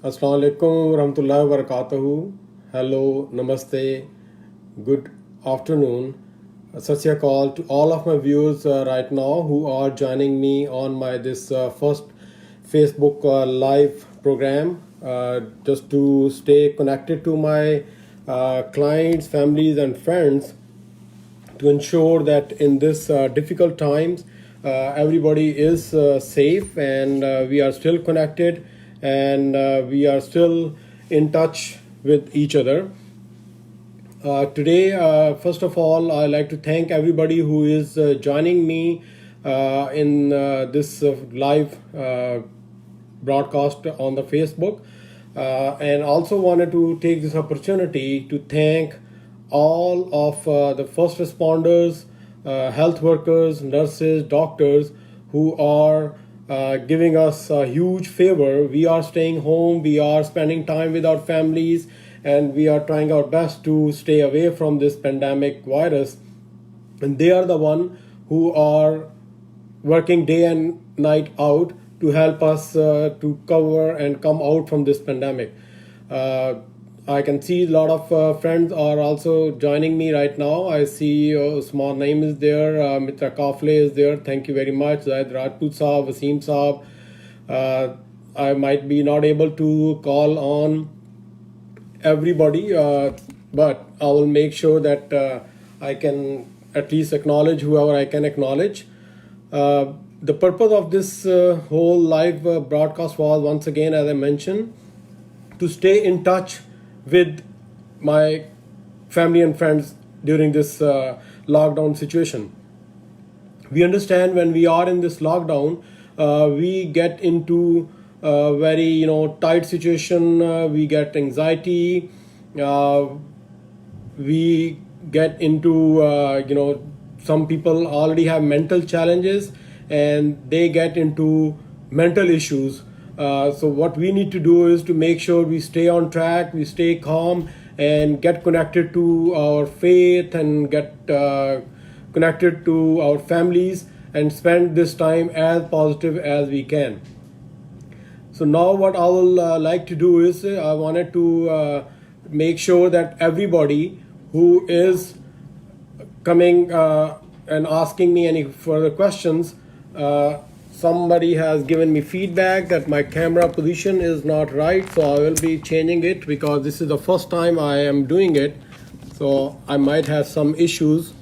Assalamu alaikum warahmatullahi wabarakatuh. Hello, namaste, good afternoon. Sat Sri Akal to all of my viewers right now who are joining me on my this first Facebook live program just to stay connected to my clients, families, and friends to ensure that in this difficult times everybody is safe and we are still connected and we are still in touch with each other. Today, first of all, I'd like to thank everybody who is joining me in this live broadcast on the Facebook. And also wanted to take this opportunity to thank all of the first responders, health workers, nurses, doctors who are giving us a huge favor. We are staying home, we are spending time with our families, and we are trying our best to stay away from this pandemic virus. And they are the one who are working day and night out to help us to cover and come out from this pandemic. I can see a lot of friends are also joining me right now. I see Usman Naim is there, Mitra Kafle is there. Thank you very much. Zaid Rajput Saab, Wasim Saab. I might be not able to call on everybody, but I will make sure that I can at least acknowledge whoever I can acknowledge. The purpose of this whole live broadcast was, once again, as I mentioned, to stay in touch with my family and friends during this lockdown situation. We understand when we are in this lockdown, we get into a very tight situation. We get anxiety. We get into some people already have mental challenges and they get into mental issues. So what we need to do is to make sure we stay on track, we stay calm, and get connected to our faith and get connected to our families and spend this time as positive as we can. So now what I will like to do is I wanted to make sure that everybody who is coming and asking me any further questions, somebody has given me feedback that my camera position is not right, so I will be changing it because this is the first time I am doing it, so I might have some issues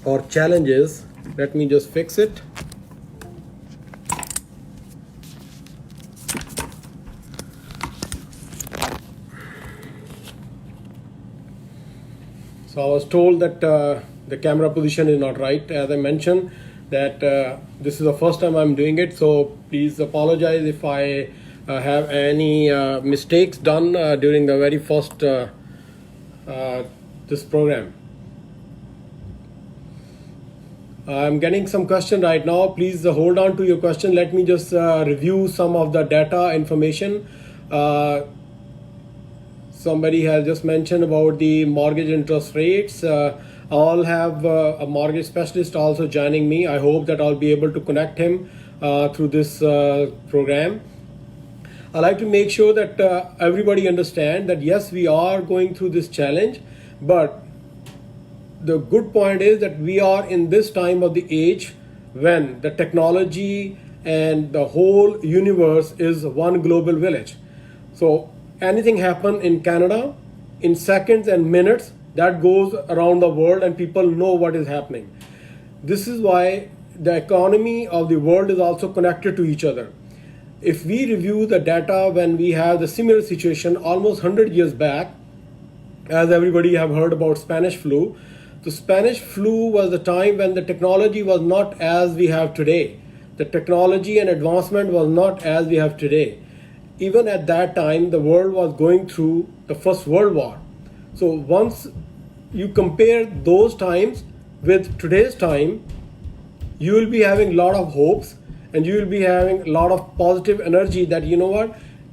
or challenges. Let me just fix it. So I was told that the camera position is not right, as I mentioned that this is the first time I'm doing it, so please apologize if I have any mistakes done during the very first this program. I'm getting some question right now. Please hold on to your question. Let me just review some of the data information. Somebody has just mentioned about the mortgage interest rates. I'll have a mortgage specialist also joining me. I hope that I'll be able to connect him through this program. I like to make sure that everybody understand that yes, we are going through this challenge, but the good point is that we are in this time of the age when the technology and the whole universe is one global village. So anything happen in Canada, in seconds and minutes, that goes around the world and people know what is happening. This is why the economy of the world is also connected to each other. If we review the data when we have the similar situation almost 100 years back, as everybody have heard about Spanish flu, the Spanish flu was the time when the technology was not as we have today. The technology and advancement was not as we have today. Even at that time, the world was going through the First World War. So once you compare those times with today's time, you will be having a lot of hopes and you will be having a lot of positive energy that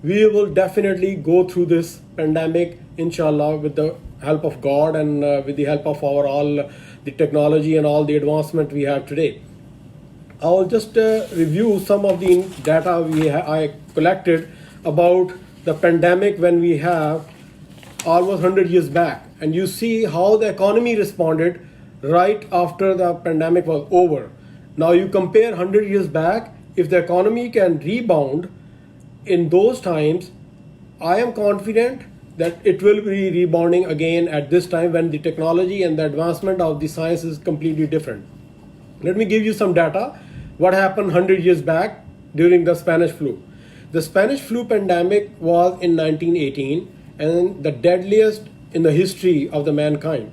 we will definitely go through this pandemic, inshallah, with the help of God and with the help of all the technology and all the advancement we have today. I'll just review some of the data I collected about the pandemic when we have almost 100 years back, and you see how the economy responded right after the pandemic was over. Now you compare 100 years back, if the economy can rebound in those times, I am confident that it will be rebounding again at this time when the technology and the advancement of the science is completely different. Let me give you some data. What happened 100 years back during the Spanish flu? The Spanish flu pandemic was in 1918 and the deadliest in the history of the mankind.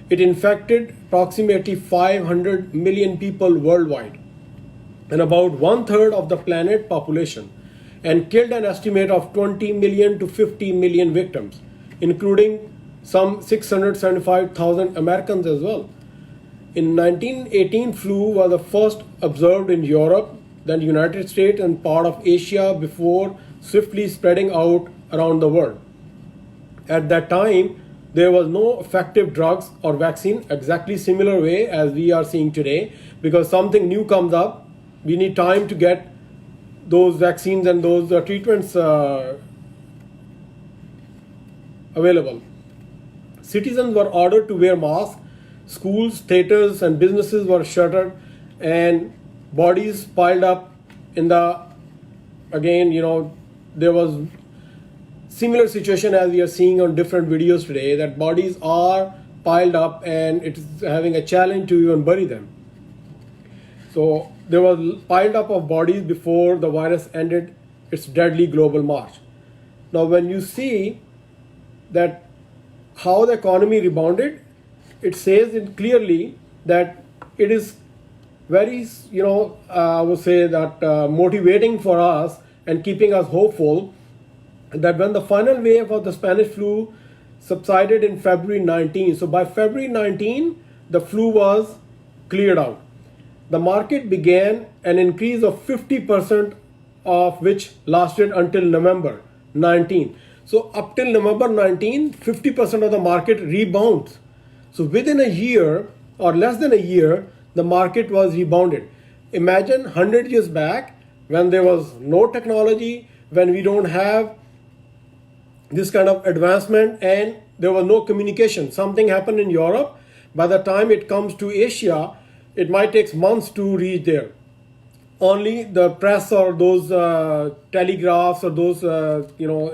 It infected approximately 500 million people worldwide and about 1/3 of the planet population, and killed an estimate of 20 million to 50 million victims, including some 675,000 Americans as well. In 1918, flu was the first observed in Europe, then the United States and part of Asia before swiftly spreading out around the world. At that time, there was no effective drugs or vaccine exactly similar way as we are seeing today, because something new comes up, we need time to get those vaccines and those treatments available. Citizens were ordered to wear masks, schools, theaters and businesses were shuttered, and bodies piled up in the, again, there was similar situation as we are seeing on different videos today, that bodies are piled up and it is having a challenge to even bury them. So there was piled up of bodies before the virus ended its deadly global march. Now when you see that how the economy rebounded, it says it clearly that it is very, I would say that motivating for us and keeping us hopeful that when the final wave of the Spanish flu subsided in February 19, so by February 19, the flu was cleared out. The market began an increase of 50% of which lasted until November 19. So up till November 19, 50% of the market rebounds. So within a year or less than a year, the market was rebounded. Imagine 100 years back when there was no technology, when we don't have this kind of advancement and there was no communication. Something happened in Europe. By the time it comes to Asia, it might take months to reach there. Only the press or those telegraphs or those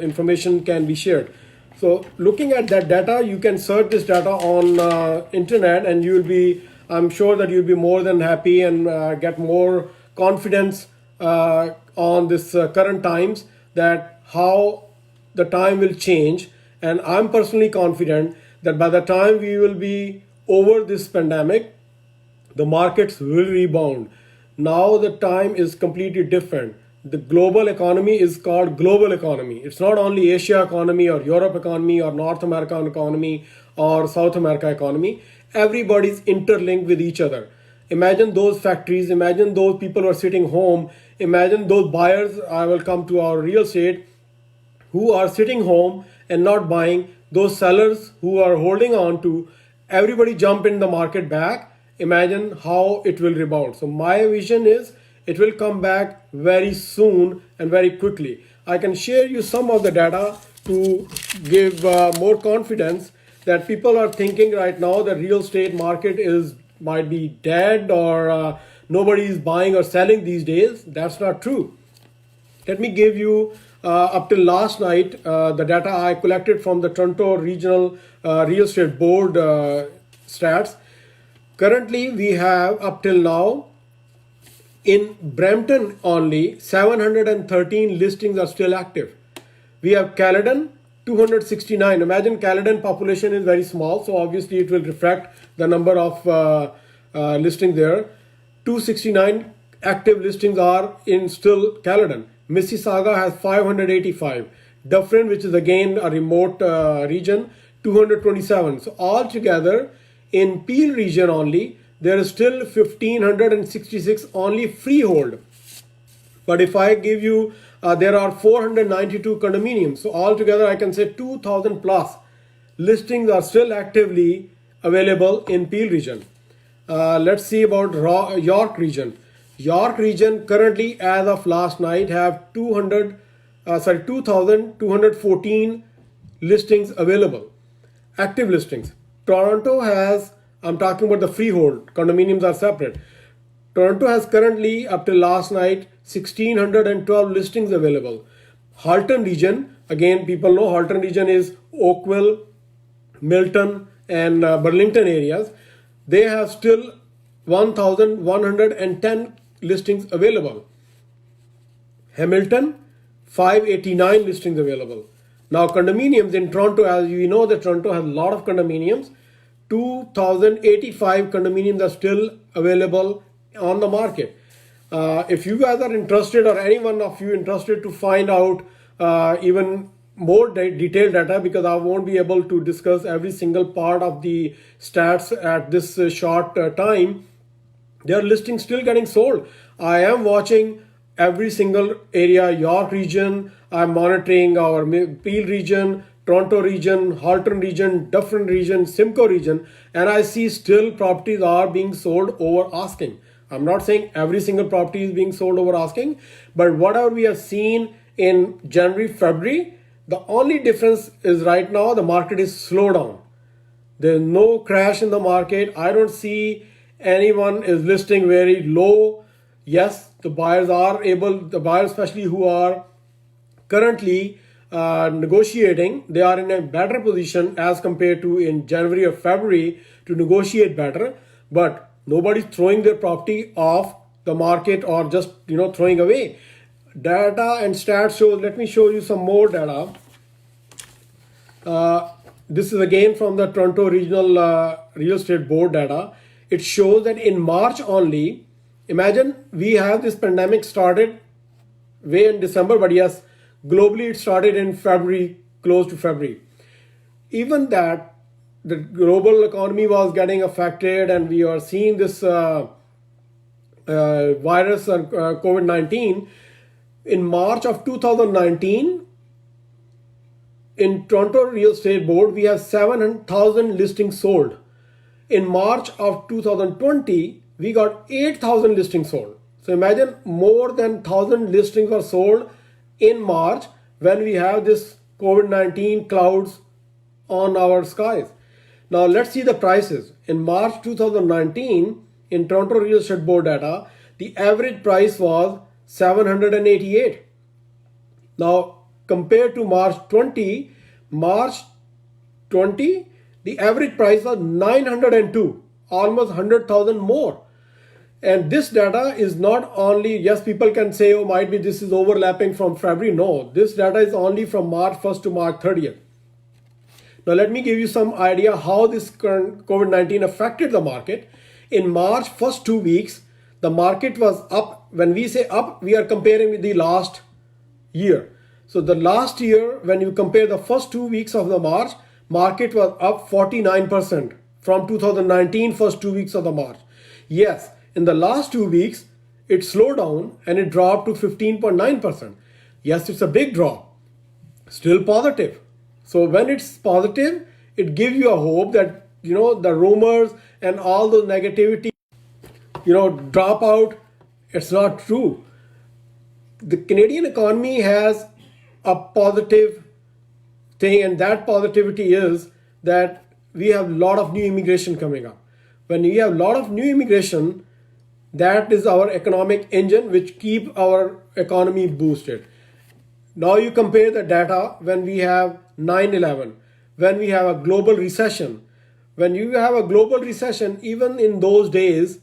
information can be shared. So looking at that data, you can search this data on internet, and I'm sure that you'll be more than happy and get more confidence on this current times, that how the time will change. And I'm personally confident that by the time we will be over this pandemic, the markets will rebound. Now the time is completely different. The global economy is called global economy. It's not only Asia economy or Europe economy or North American economy or South America economy. Everybody's interlinked with each other. Imagine those factories, imagine those people who are sitting home, imagine those buyers, I will come to our real estate, who are sitting home and not buying, those sellers who are holding on to, everybody jump in the market back. Imagine how it will rebound. So my vision is it will come back very soon and very quickly. I can share you some of the data to give more confidence that people are thinking right now the real estate market might be dead or nobody is buying or selling these days. That's not true. Let me give you up till last night the data I collected from the Toronto Regional Real Estate Board stats. Currently, we have up till now in Brampton only 713 listings are still active. We have Caledon 269. Imagine Caledon population is very small, so obviously it will reflect the number of listings there. 269 active listings are in still Caledon. Mississauga has 585. Dufferin, which is again a remote region, 227. So altogether, in Peel region only, there is still 1566 only freehold. But if I give you, there are 492 condominiums. So altogether, I can say 2,000 plus listings are still actively available in Peel region. Let's see about York region. York region currently, as of last night, have 200 2,214 listings available, active listings. Toronto has, I'm talking about the freehold, condominiums are separate. Toronto has currently, up till last night, 1,612 listings available. Halton region, again, people know Halton region is Oakville, Milton, and Burlington areas. They have still 1,110 listings available. Hamilton, 589 listings available. Now, condominiums in Toronto, as you know, that Toronto has a lot of condominiums. 2,085 condominiums are still available on the market. If you guys are interested, or any one of you interested to find out even more detailed data, because I won't be able to discuss every single part of the stats at this short time, their listings still getting sold. I am watching every single area, York region. I'm monitoring our Peel region, Toronto region, Halton region, Dufferin region, Simcoe region, and I see still properties are being sold over asking. I'm not saying every single property is being sold over asking, but whatever we have seen in January, February, the only difference is right now the market is slow down. There's no crash in the market. I don't see anyone is listing very low. Yes, the buyers are able, the buyers especially who are currently negotiating, they are in a better position as compared to in January or February to negotiate better, but nobody's throwing their property off the market or just throwing away. Data and stats shows, let me show you some more data. This is again from the Toronto Regional Real Estate Board data. It shows that in March only, imagine we have this pandemic started way in December, but yes, globally it started in February, close to February. Even that, the global economy was getting affected, and we are seeing this virus or COVID-19. In March of 2019, in Toronto Real Estate Board, we have 7,000 listings sold. In March of 2020, we got 8,000 listings sold. So imagine more than 1,000 listings were sold in March when we have this COVID-19 clouds on our skies. Now let's see the prices. In March 2019, in Toronto Real Estate Board data, the average price was 788. Now compared to March 20, the average price was 902, almost 100,000 more. And this data is not only, yes, people can say, oh, might be this is overlapping from February. No, this data is only from March 1st to March 30th. Now, let me give you some idea how this current COVID-19 affected the market. In March, first 2 weeks, the market was up. When we say up, we are comparing with the last year. So the last year, when you compare the first 2 weeks of the March, market was up 49% from 2019 first 2 weeks of the March. Yes, in the last 2 weeks, it slowed down and it dropped to 15.9%. Yes, it's a big drop, still positive. So when it's positive, it gives you a hope that, the rumors and all the negativity, drop out. It's not true. The Canadian economy has a positive thing, and that positivity is that we have a lot of new immigration coming up. When we have a lot of new immigration, that is our economic engine which keep our economy boosted. Now you compare the data when we have 9/11, when we have a global recession. When you have a global recession, even in those days,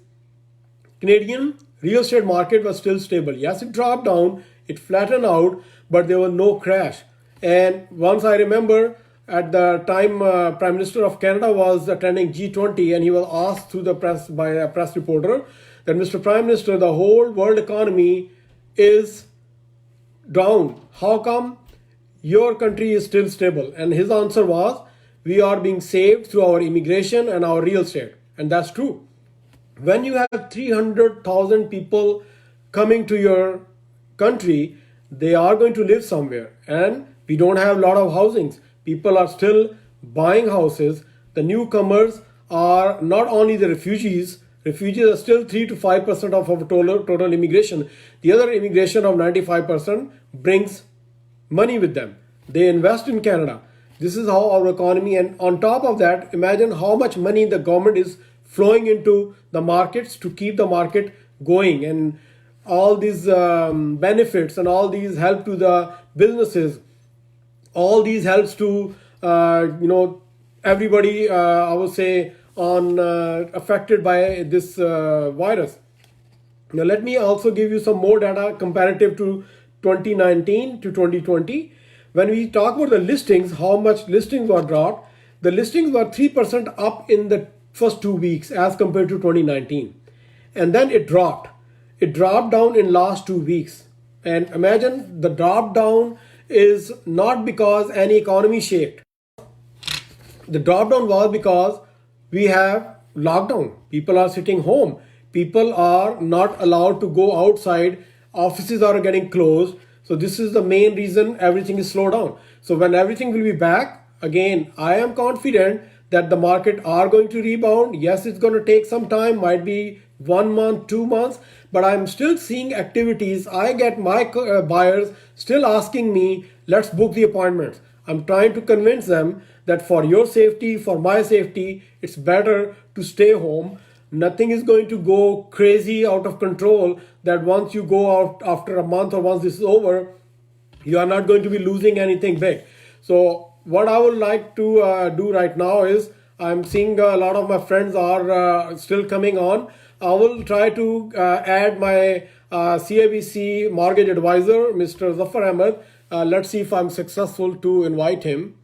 Canadian real estate market was still stable. Yes, it dropped down, it flattened out, but there was no crash. And once I remember at the time Prime Minister of Canada was attending G20, and he was asked through the press by a press reporter that, Mr. Prime Minister, the whole world economy is down. How come your country is still stable? And his answer was, we are being saved through our immigration and our real estate. And that's true. When you have 300,000 people coming to your country, they are going to live somewhere. And we don't have a lot of housings. People are still buying houses. The newcomers are not only the refugees. Refugees are still 3 to 5% of our total immigration. The other immigration of 95% brings money with them. They invest in Canada. This is how our economy, and on top of that, imagine how much money the government is flowing into the markets to keep the market going, and all these benefits and all these help to the businesses. All these helps to everybody, I would say, on affected by this virus. Now, let me also give you some more data comparative to 2019 to 2020. When we talk about the listings, how much listings were dropped, the listings were 3% up in the first 2 weeks as compared to 2019. And then it dropped. It dropped down in last 2 weeks. And imagine the drop down is not because any economy shaked. The drop down was because we have lockdown. People are sitting home. People are not allowed to go outside. Offices are getting closed. So this is the main reason everything is slowed down. So when everything will be back, again, I am confident that the market are going to rebound. Yes, it's going to take some time, might be 1 month, 2 months, but I'm still seeing activities. I get my buyers still asking me, let's book the appointments. I'm trying to convince them that for your safety, for my safety, it's better to stay home. Nothing is going to go crazy out of control that once you go out after a month or once this is over, you are not going to be losing anything big. So what I would like to do right now is, I'm seeing a lot of my friends are still coming on. I will try to add my CIBC mortgage advisor, Mr. Zafar Ahmed. Let's see if I'm successful to invite him.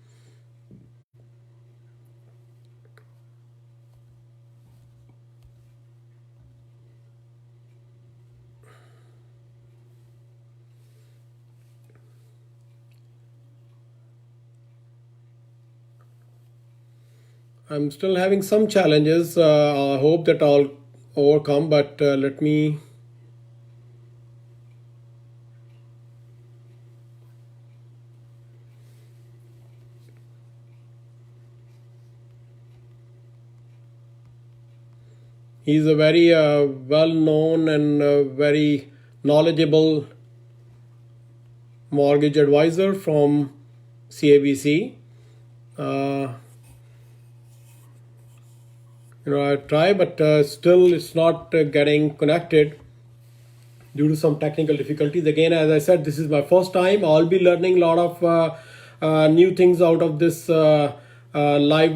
I'm still having some challenges. I hope that I'll overcome, but let me. He's a very well-known and very knowledgeable mortgage advisor from CIBC. I try, but still it's not getting connected due to some technical difficulties. Again, as I said, this is my first time. I'll be learning a lot of new things out of this live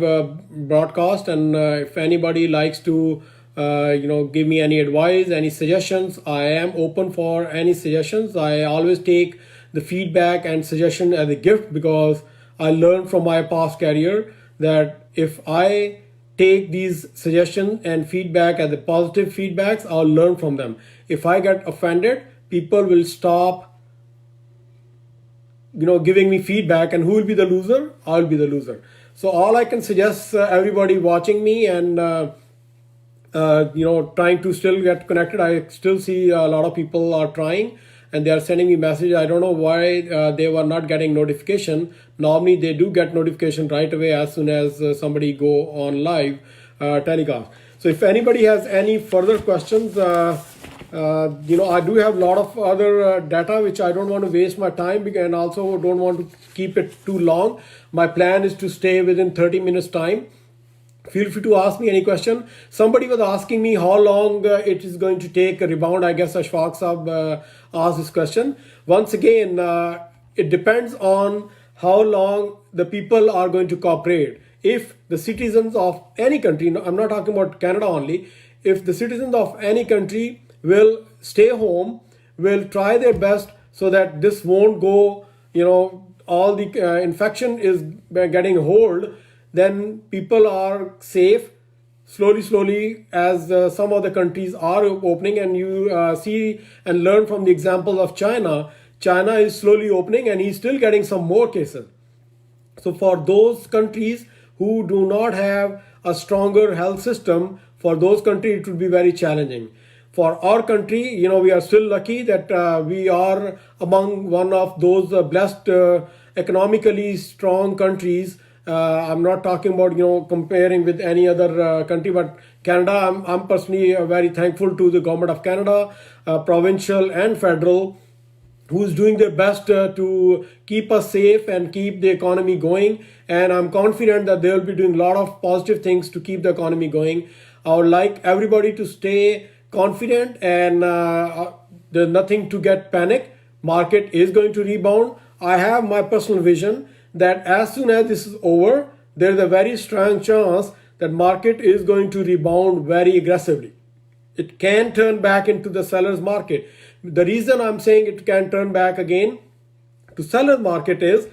broadcast. And if anybody likes to, give me any advice, any suggestions, I am open for any suggestions. I always take the feedback and suggestion as a gift, because I learned from my past career that if I take these suggestions and feedback as the positive feedbacks, I'll learn from them. If I get offended, people will stop giving me feedback, and who will be the loser? I'll be the loser. So all I can suggest everybody watching me and trying to still get connected. I still see a lot of people are trying and they are sending me messages. I don't know why they were not getting notification. Normally they do get notification right away as soon as somebody go on live telecast. So if anybody has any further questions, I do have a lot of other data which I don't want to waste my time, and also don't want to keep it too long. My plan is to stay within 30 minutes time. Feel free to ask me any question. Somebody was asking me how long it is going to take a rebound. I guess Ashfaq Saab asked this question. Once again, it depends on how long the people are going to cooperate. If the citizens of any country, I'm not talking about Canada only, if the citizens of any country will stay home, will try their best so that this won't go, all the infection is getting hold, then people are safe. Slowly, as some of the countries are opening, and you see and learn from the example of China. China is slowly opening and he's still getting some more cases. So for those countries who do not have a stronger health system, for those countries it would be very challenging. For our country, we are still lucky that we are among one of those blessed economically strong countries. I'm not talking about comparing with any other country, but Canada, I'm personally very thankful to the government of Canada, provincial and federal, who's doing their best to keep us safe and keep the economy going. And I'm confident that they'll be doing a lot of positive things to keep the economy going. I would like everybody to stay confident, and there's nothing to get panic. Market is going to rebound. I have my personal vision that as soon as this is over, there's a very strong chance that market is going to rebound very aggressively. It can turn back into the seller's market. The reason I'm saying it can turn back again to seller's market is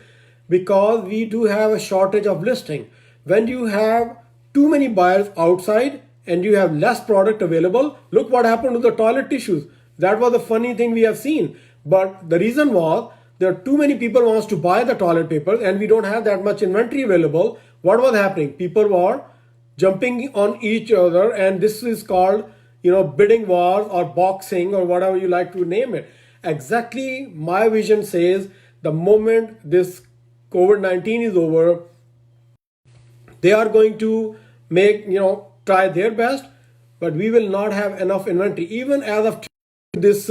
because we do have a shortage of listing. When you have too many buyers outside and you have less product available, look what happened to the toilet tissues. That was the funny thing we have seen. But the reason was there are too many people wants to buy the toilet paper and we don't have that much inventory available. What was happening? People were jumping on each other, and this is called bidding wars or boxing or whatever you like to name it. Exactly, my vision says the moment this COVID-19 is over, they are going to make try their best, but we will not have enough inventory. Even as of this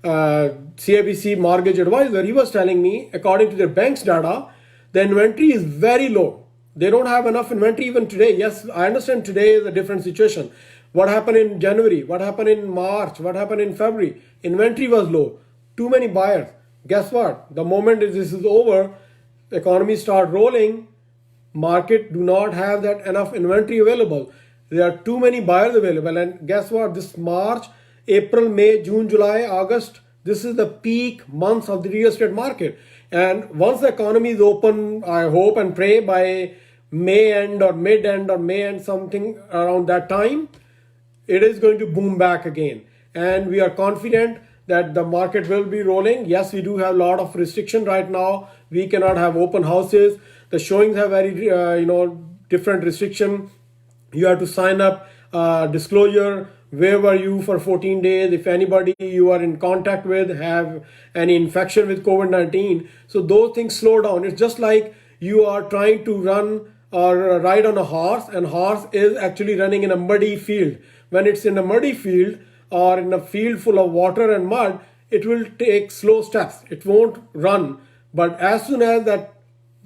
CIBC mortgage advisor, he was telling me, according to their bank's data, the inventory is very low. They don't have enough inventory even today. Yes, I understand today is a different situation. What happened in January? What happened in March? What happened in February? Inventory was low. Too many buyers. Guess what? The moment this is over, the economy start rolling, market do not have that enough inventory available. There are too many buyers available. And guess what? This March, April, May, June, July, August, this is the peak months of the real estate market. And once the economy is open, I hope and pray by May end or mid end or May end, something around that time, it is going to boom back again. And we are confident that the market will be rolling. Yes, we do have a lot of restriction right now. We cannot have open houses. The showings have very, different restriction. You have to sign up, disclosure, where were you for 14 days, if anybody you are in contact with have any infection with COVID-19. So those things slow down. It's just like you are trying to run or ride on a horse, and horse is actually running in a muddy field. When it's in a muddy field or in a field full of water and mud, it will take slow steps. It won't run. But as soon as that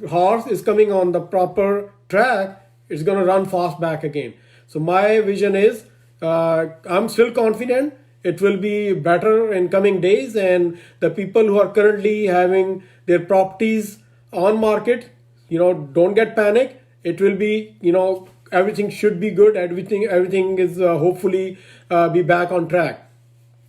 horse is coming on the proper track, it's going to run fast back again. So my vision is, I'm still confident it will be better in coming days, and the people who are currently having their properties on market, don't get panic. It will be, everything should be good. Everything is hopefully be back on track.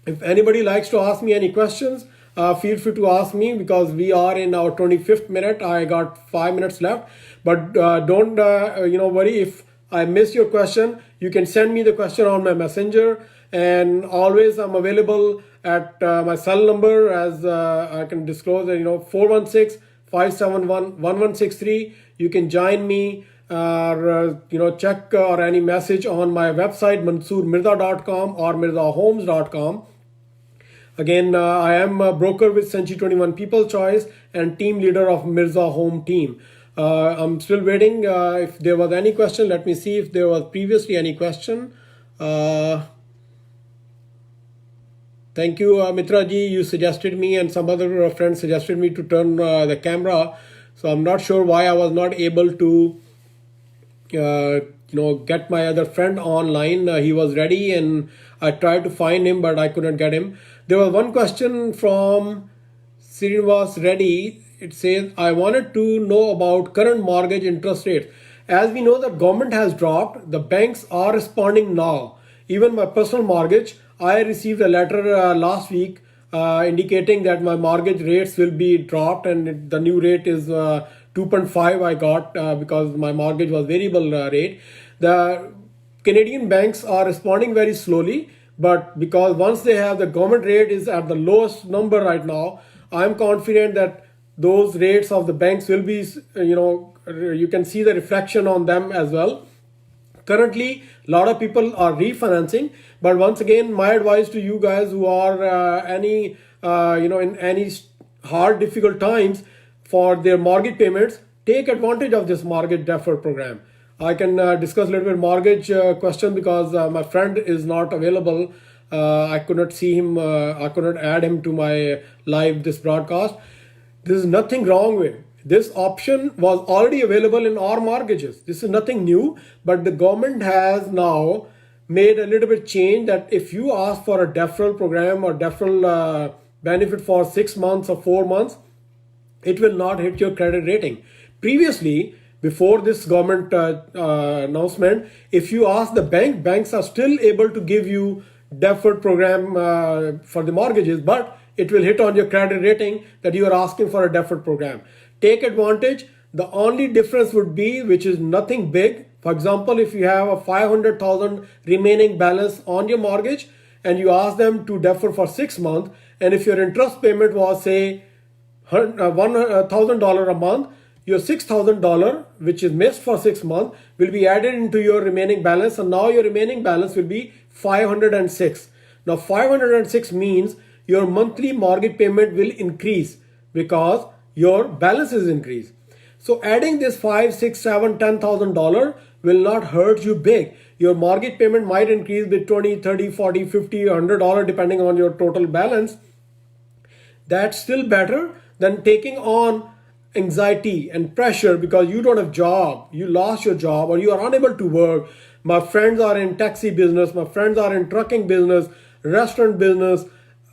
If anybody likes to ask me any questions, feel free to ask me, because we are in our 25th minute. I got 5 minutes left, but don't worry if I miss your question. You can send me the question on my messenger, and always I'm available at my cell number, as I can disclose, 416-571-1163. You can join me or check or any message on my website, mansoormirza.com or mirzahomes.com. Again, I am a broker with Century 21 People Choice and team leader of Mirza Home Team. I'm still waiting. If there was any question, let me see if there was previously any question. Thank you, Mitra ji. You suggested me, and some other friends suggested me to turn the camera. So I'm not sure why I was not able to, get my other friend online. He was ready, and I tried to find him, but I couldn't get him. There was one question from Srinivas Reddy. It says, I wanted to know about current mortgage interest rates. As we know, the government has dropped. The banks are responding now. Even my personal mortgage, I received a letter last week indicating that my mortgage rates will be dropped, and the new rate is 2.5 I got because my mortgage was variable rate. The Canadian banks are responding very slowly, but because once they have the government rate is at the lowest number right now, I'm confident that those rates of the banks will be, you can see the reflection on them as well. Currently, a lot of people are refinancing, but once again, my advice to you guys who are in any hard, difficult times for their mortgage payments, take advantage of this mortgage deferral program. I can discuss a little bit mortgage question because my friend is not available I could not see him. I could not add him to my this broadcast. There is nothing wrong with it. This option was already available in our mortgages. This is nothing new, but the government has now made a little bit change that if you ask for a deferral program or deferral benefit for 6 months or 4 months, it will not hit your credit rating. Previously, before this government announcement, if you ask the banks are still able to give you deferred program for the mortgages, but it will hit on your credit rating that you are asking for a deferred program. Take advantage. The only difference would be, which is nothing big. For example, if you have a 500,000 remaining balance on your mortgage and you ask them to defer for 6 months, and if your interest payment was say $1,000 a month, your $6,000, which is missed for 6 months, will be added into your remaining balance, and now your remaining balance will be 506. Now 506 means your monthly mortgage payment will increase because your balance is increased. So adding this $5, $6, $7, $10,000 will not hurt you big. Your mortgage payment might increase with $20, $30, $40, $50, $100 depending on your total balance. That's still better than taking on anxiety and pressure because you don't have job, you lost your job, or you are unable to work. My friends are in taxi business, my friends are in trucking business, restaurant business.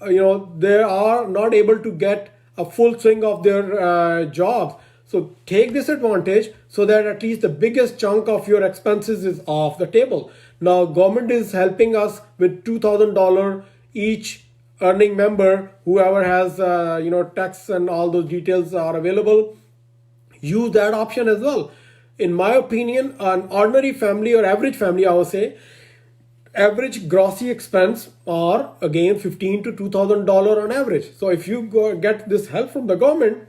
They are not able to get a full swing of their jobs. So take this advantage so that at least the biggest chunk of your expenses is off the table. Now government is helping us with $2,000 each earning member. Whoever has tax and all those details are available, use that option as well. In my opinion, an ordinary family or average family, I would say, average grocery expense are again $1,500 to $2,000 on average. So if you get this help from the government,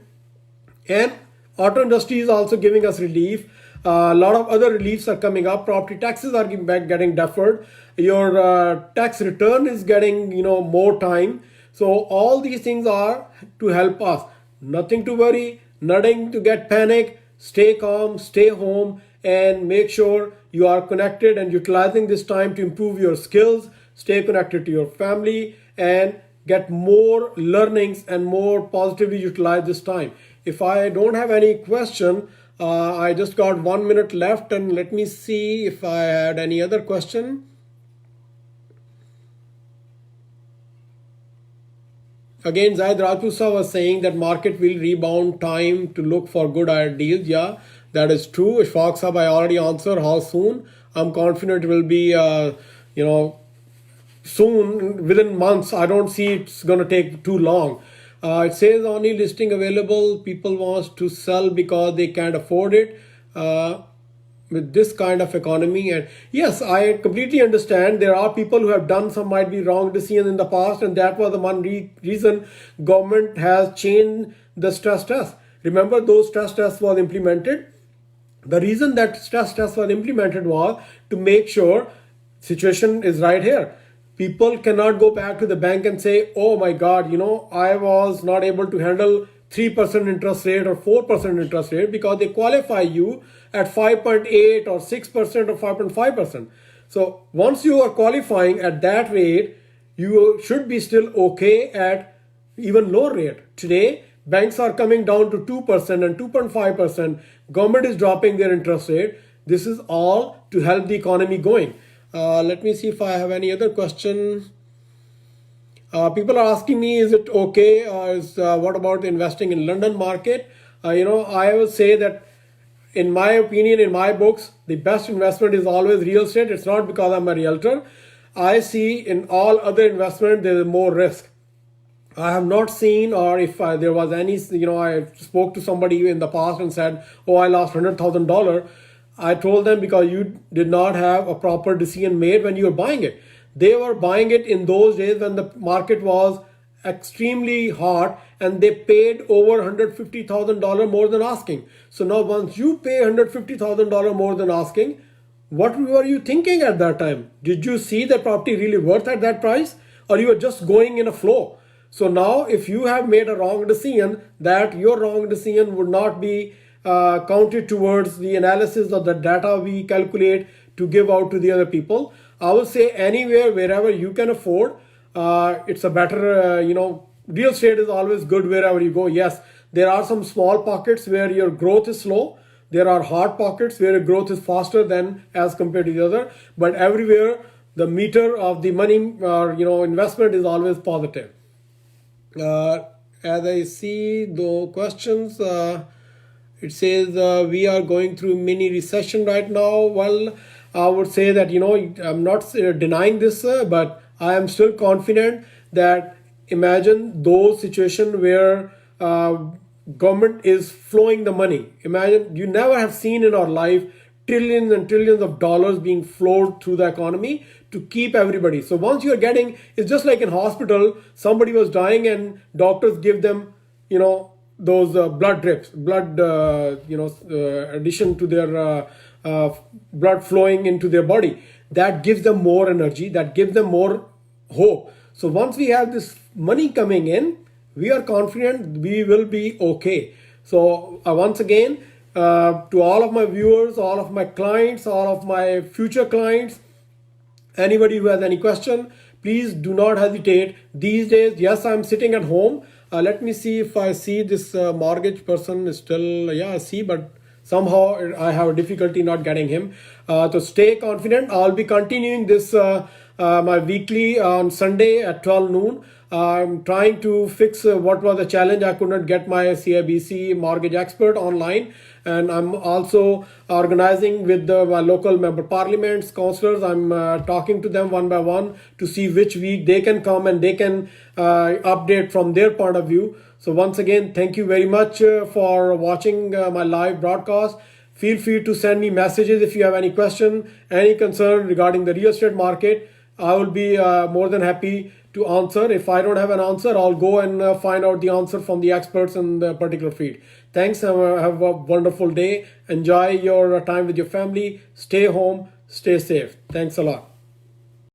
and auto industry is also giving us relief, a lot of other reliefs are coming up. Property taxes are getting deferred. Your tax return is getting more time. So all these things are to help us. Nothing to worry, nothing to get panic. Stay calm, stay home, and make sure you are connected and utilizing this time to improve your skills, stay connected to your family, and get more learnings and more positively utilize this time. If I don't have any question, I just got 1 minute left, and let me see if I had any other question. Again, Zaid Rajpusa was saying that market will rebound, time to look for good deals. Yeah, that is true. Ishfaq Sahab, I already answered how soon. I'm confident it will be, soon, within months. I don't see it's going to take too long. It says only listing available. People want to sell because they can't afford it. With this kind of economy, and yes, I completely understand there are people who have done some might be wrong decisions in the past, and that was the one reason government has changed the stress test. Remember, those stress tests was implemented. The reason that stress test was implemented was to make sure situation is right here. People cannot go back to the bank and say, oh my God, I was not able to handle 3% interest rate or 4% interest rate, because they qualify you at 5.8 or 6% or 5.5%. So once you are qualifying at that rate, you should be still okay at even lower rate. Today, banks are coming down to 2% and 2.5%. Government is dropping their interest rate. This is all to help the economy going. Let me see if I have any other question. People are asking me, is it okay? What about investing in London market? I will say that in my opinion, in my books, the best investment is always real estate. It's not because I'm a realtor. I see in all other investment, there is more risk. I have not seen, or if there was any, I spoke to somebody in the past and said, oh, I lost $100,000. I told them because you did not have a proper decision made when you were buying it. They were buying it in those days when the market was extremely hot, and they paid over $150,000 more than asking. So now once you pay $150,000 more than asking, what were you thinking at that time? Did you see the property really worth at that price, or you were just going in a flow? So now if you have made a wrong decision, that your wrong decision would not be counted towards the analysis of the data we calculate to give out to the other people. I will say anywhere, wherever you can afford, it's a better, real estate is always good wherever you go. Yes, there are some small pockets where your growth is slow. There are hard pockets where your growth is faster than as compared to the other. But everywhere, the meter of the money or investment is always positive. As I see the questions, it says we are going through mini recession right now. Well, I would say that I'm not denying this, but I am still confident that imagine those situations where government is flowing the money. Imagine you never have seen in our life trillions and trillions of dollars being flowed through the economy to keep everybody. So once you're getting, it's just like in hospital, somebody was dying and doctors give them, those blood drips, blood, addition to their blood flowing into their body. That gives them more energy, that gives them more hope. So once we have this money coming in, we are confident we will be okay. So once again, to all of my viewers, all of my clients, all of my future clients, anybody who has any question, please do not hesitate. These days, yes, I'm sitting at home. Let me see if I see this mortgage person is still, yeah, I see, but somehow I have a difficulty not getting him. So stay confident. I'll be continuing this my weekly on Sunday at 12 noon. I'm trying to fix what was the challenge. I could not get my CIBC mortgage expert online. And I'm also organizing with my local member parliaments, councillors. I'm talking to them one by one to see which week they can come and they can update from their point of view. So once again, thank you very much for watching my live broadcast. Feel free to send me messages if you have any question, any concern regarding the real estate market. I will be more than happy to answer. If I don't have an answer, I'll go and find out the answer from the experts in the particular field. Thanks. Have a wonderful day. Enjoy your time with your family. Stay home. Stay safe. Thanks a lot.